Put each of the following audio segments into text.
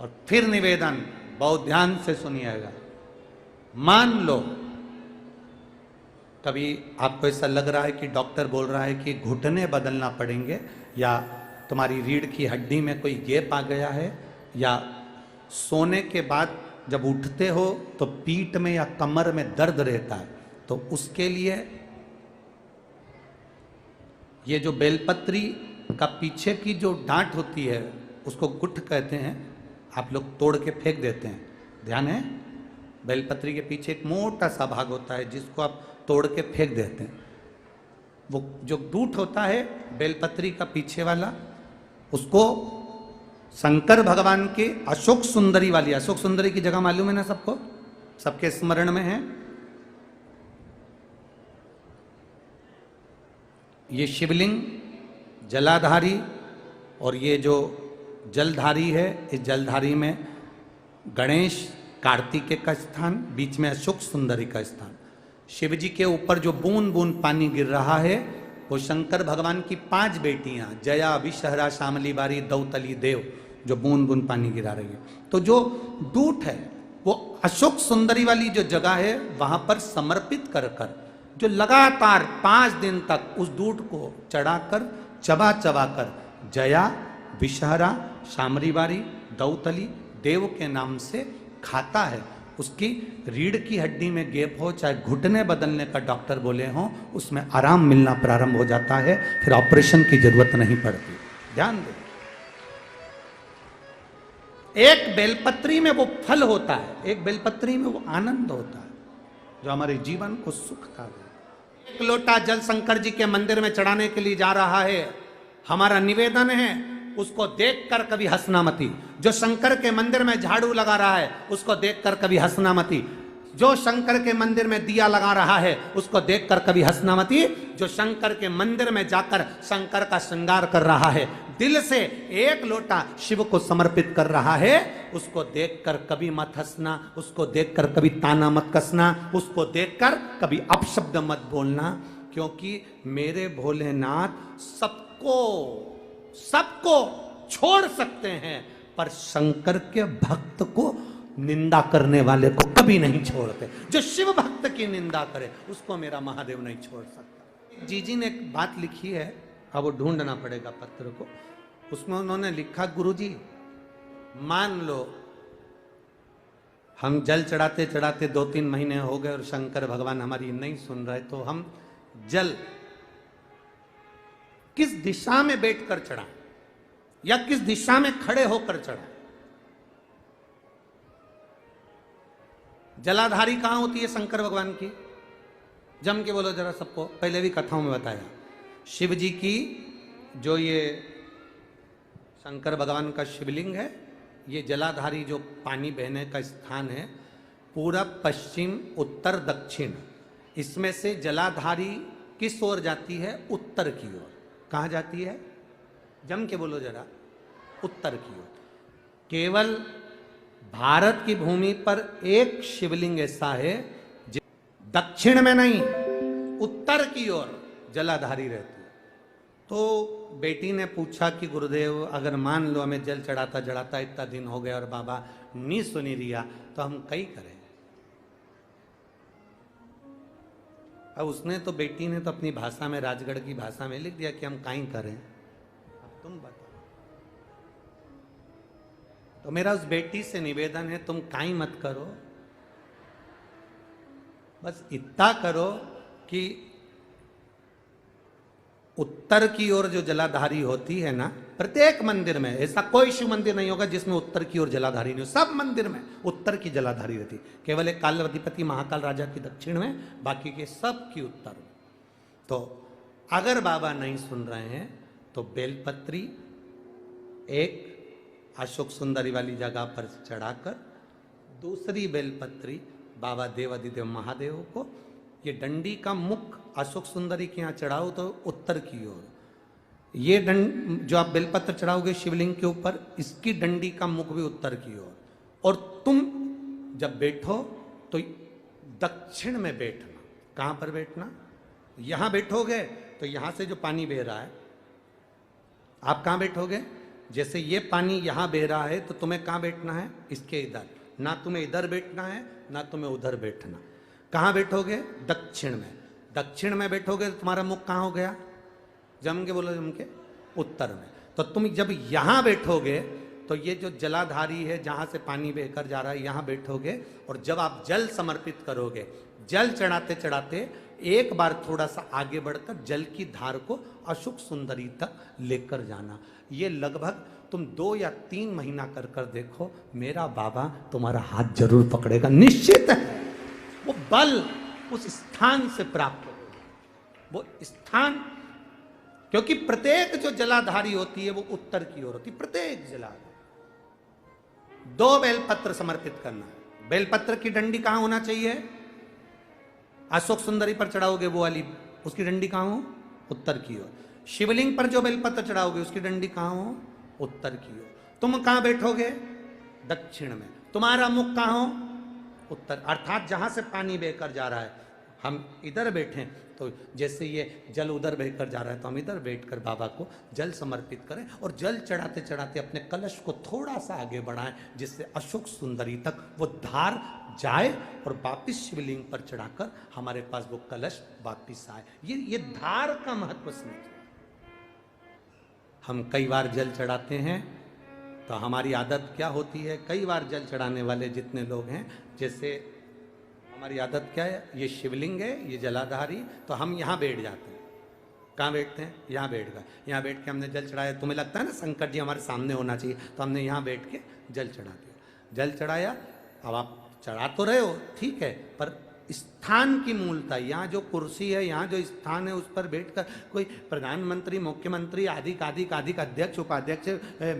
और फिर निवेदन बहुत ध्यान से सुनिएगा। मान लो कभी आपको ऐसा लग रहा है कि डॉक्टर बोल रहा है कि घुटने बदलना पड़ेंगे, या तुम्हारी रीढ़ की हड्डी में कोई गैप आ गया है, या सोने के बाद जब उठते हो तो पीठ में या कमर में दर्द रहता है, तो उसके लिए ये जो बेलपत्री का पीछे की जो डांट होती है उसको गुठ कहते हैं, आप लोग तोड़ के फेंक देते हैं, ध्यान है? बेलपत्री के पीछे एक मोटा सा भाग होता है जिसको आप तोड़ के फेंक देते हैं। वो जो दूठ होता है बेलपत्री का पीछे वाला, उसको शंकर भगवान के अशोक सुंदरी वाली, अशोक सुंदरी की जगह मालूम है ना सबको, सबके स्मरण में है। ये शिवलिंग जलाधारी और ये जो जलधारी है, इस जलधारी में गणेश कार्तिकेय का स्थान, बीच में अशोक सुंदरी का स्थान। शिव जी के ऊपर जो बूंद बूंद पानी गिर रहा है वो शंकर भगवान की 5 बेटियां जया, विषहरा, शामली बारी, दौतली, देव, जो बूंद बूंद पानी गिरा रही है। तो जो दूठ है वो अशोक सुंदरी वाली जो जगह है वहां पर समर्पित कर कर जो लगातार 5 दिन तक उस दूध को चढ़ाकर चबा चबा कर जया, विषहरा, शामरीवारी, दौतली, देव के नाम से खाता है, उसकी रीढ़ की हड्डी में गैप हो, चाहे घुटने बदलने का डॉक्टर बोले हो, उसमें आराम मिलना प्रारंभ हो जाता है, फिर ऑपरेशन की जरूरत नहीं पड़ती। ध्यान दो, एक बेलपत्री में वो फल होता है, एक बेलपत्री में वो आनंद होता है जो हमारे जीवन को सुख का दे। एक लोटा जल शंकर जी के मंदिर में चढ़ाने के लिए जा रहा है, हमारा निवेदन है उसको देखकर कभी हंसना मती। जो शंकर के मंदिर में झाड़ू लगा रहा है उसको देखकर कभी हंसना मती। जो शंकर के मंदिर में दिया लगा रहा है उसको देखकर कभी हंसना मती। जो शंकर के मंदिर में जाकर शंकर का श्रृंगार कर रहा है, दिल से एक लोटा शिव को समर्पित कर रहा है, उसको देखकर कभी मत हंसना, उसको देखकर कभी ताना मत कसना, उसको देखकर कभी अपशब्द मत बोलना, क्योंकि मेरे भोलेनाथ सबको छोड़ सकते हैं, पर शंकर के भक्त को निंदा करने वाले को कभी नहीं छोड़ते। जो शिव भक्त की निंदा करे उसको मेरा महादेव नहीं छोड़ सकता। जीजी ने एक बात लिखी है, अब वो ढूंढना पड़ेगा पत्र को, उसमें उन्होंने लिखा, गुरुजी मान लो हम जल चढ़ाते चढ़ाते 2-3 महीने हो गए और शंकर भगवान हमारी नहीं सुन रहे, तो हम जल किस दिशा में बैठकर चढ़ाएं या किस दिशा में खड़े होकर चढ़ाएं? जलाधारी कहां होती है शंकर भगवान की? जम के बोलो जरा सबको, पहले भी कथाओं में बताया। शिव जी की जो ये शंकर भगवान का शिवलिंग है, ये जलाधारी जो पानी बहने का स्थान है, पूरब, पश्चिम, उत्तर, दक्षिण, इसमें से जलाधारी किस ओर जाती है? उत्तर की ओर। कहां जाती है? जम के बोलो जरा, उत्तर की ओर। केवल भारत की भूमि पर एक शिवलिंग ऐसा है जो दक्षिण में नहीं, उत्तर की ओर जलाधारी रहती है। तो बेटी ने पूछा कि गुरुदेव अगर मान लो हमें जल चढ़ाता चढ़ाता इतना दिन हो गया और बाबा नहीं सुनी रिया, तो हम कई करें? अब उसने तो, बेटी ने तो अपनी भाषा में, राजगढ़ की भाषा में लिख दिया कि हम काई करें। अब तुम बताओ। तो मेरा उस बेटी से निवेदन है, तुम काई मत करो, बस इतना करो कि उत्तर की ओर जो जलाधारी होती है ना, प्रत्येक मंदिर में, ऐसा कोई शिव मंदिर नहीं होगा जिसमें उत्तर की ओर जलाधारी नहीं हो, सब मंदिर में उत्तर की जलाधारी रहती। केवल एक कालाधिपति महाकाल राजा की दक्षिण में, बाकी के सब की उत्तर में। तो अगर बाबा नहीं सुन रहे हैं तो बेलपत्री एक अशोक सुंदरी वाली जगह पर चढ़ाकर, दूसरी बेलपत्री बाबा देवादिदेव महादेव को, ये डंडी का मुख अशोक सुंदरी के यहाँ चढ़ाओ तो उत्तर की ओर, ये दंड जो आप बेलपत्र चढ़ाओगे शिवलिंग के ऊपर, इसकी डंडी का मुख भी उत्तर की ओर। और तुम जब बैठो तो दक्षिण में बैठना। कहां पर बैठना? यहां बैठोगे तो यहां से जो पानी बह रहा है, आप कहां बैठोगे? जैसे ये पानी यहाँ बह रहा है तो तुम्हें कहाँ बैठना है, इसके इधर, ना तुम्हें इधर बैठना है ना तुम्हें उधर बैठना। कहाँ बैठोगे, दक्षिण में। दक्षिण में बैठोगे तो तुम्हारा मुख कहाँ हो गया, जम के बोलो, जम के उत्तर में। तो तुम जब यहाँ बैठोगे तो ये जो जलाधारी है जहाँ से पानी बहकर जा रहा है यहाँ बैठोगे, और जब आप जल समर्पित करोगे, जल चढ़ाते चढ़ाते एक बार थोड़ा सा आगे बढ़कर जल की धार को अशुक सुंदरी तक लेकर जाना। ये लगभग तुम 2 या 3 महीना कर कर देखो, मेरा बाबा तुम्हारा हाथ जरूर पकड़ेगा, निश्चित है। वो बल उस स्थान से प्राप्त होगा, वो स्थान, क्योंकि प्रत्येक जो जलाधारी होती है वो उत्तर की ओर होती है, प्रत्येक जलाधारी। 2 बेलपत्र समर्पित करना है। बेलपत्र की डंडी कहां होना चाहिए, अशोक सुंदरी पर चढ़ाओगे वो वाली, उसकी डंडी कहां हो, उत्तर की ओर। शिवलिंग पर जो बेलपत्र चढ़ाओगे उसकी डंडी कहां हो, उत्तर की ओर। तुम कहां बैठोगे, दक्षिण में। तुम्हारा मुख कहां हो, उत्तर, अर्थात जहां से पानी बहकर जा रहा है। हम इधर बैठे तो जैसे ये जल उधर बहकर जा रहा है तो हम इधर बैठकर बाबा को जल समर्पित करें, और जल चढ़ाते चढ़ाते अपने कलश को थोड़ा सा आगे बढ़ाएं, जिससे अशोक सुंदरी तक वो धार जाए और वापिस शिवलिंग पर चढ़ाकर हमारे पास वो कलश वापिस आए। ये धार का महत्व समझिए। हम कई बार जल चढ़ाते हैं तो हमारी आदत क्या होती है, कई बार जल चढ़ाने वाले जितने लोग हैं, जैसे हमारी आदत क्या है, ये शिवलिंग है, ये जलाधारी, तो हम यहाँ बैठ जाते हैं। कहाँ बैठते हैं, यहाँ बैठ गए। यहाँ बैठ के हमने जल चढ़ाया, तुम्हें लगता है ना शंकर जी हमारे सामने होना चाहिए, तो हमने यहाँ बैठ के जल चढ़ा दिया। जल चढ़ाया, अब आप चढ़ा तो रहे हो, ठीक है, पर स्थान की मूलता, यहाँ जो कुर्सी है, यहाँ जो स्थान है, उस पर बैठकर कोई प्रधानमंत्री, मुख्यमंत्री, आदि अध्यक्ष, उपाध्यक्ष,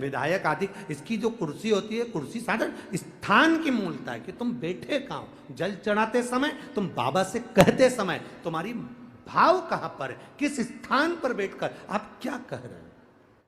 विधायक आदि, इसकी जो कुर्सी होती है, कुर्सी साधारण स्थान की मूलता है कि तुम बैठे कहाँ हो। जल चढ़ाते समय, तुम बाबा से कहते समय तुम्हारी भाव कहाँ पर है, किस स्थान पर बैठकर आप क्या कह रहे हो।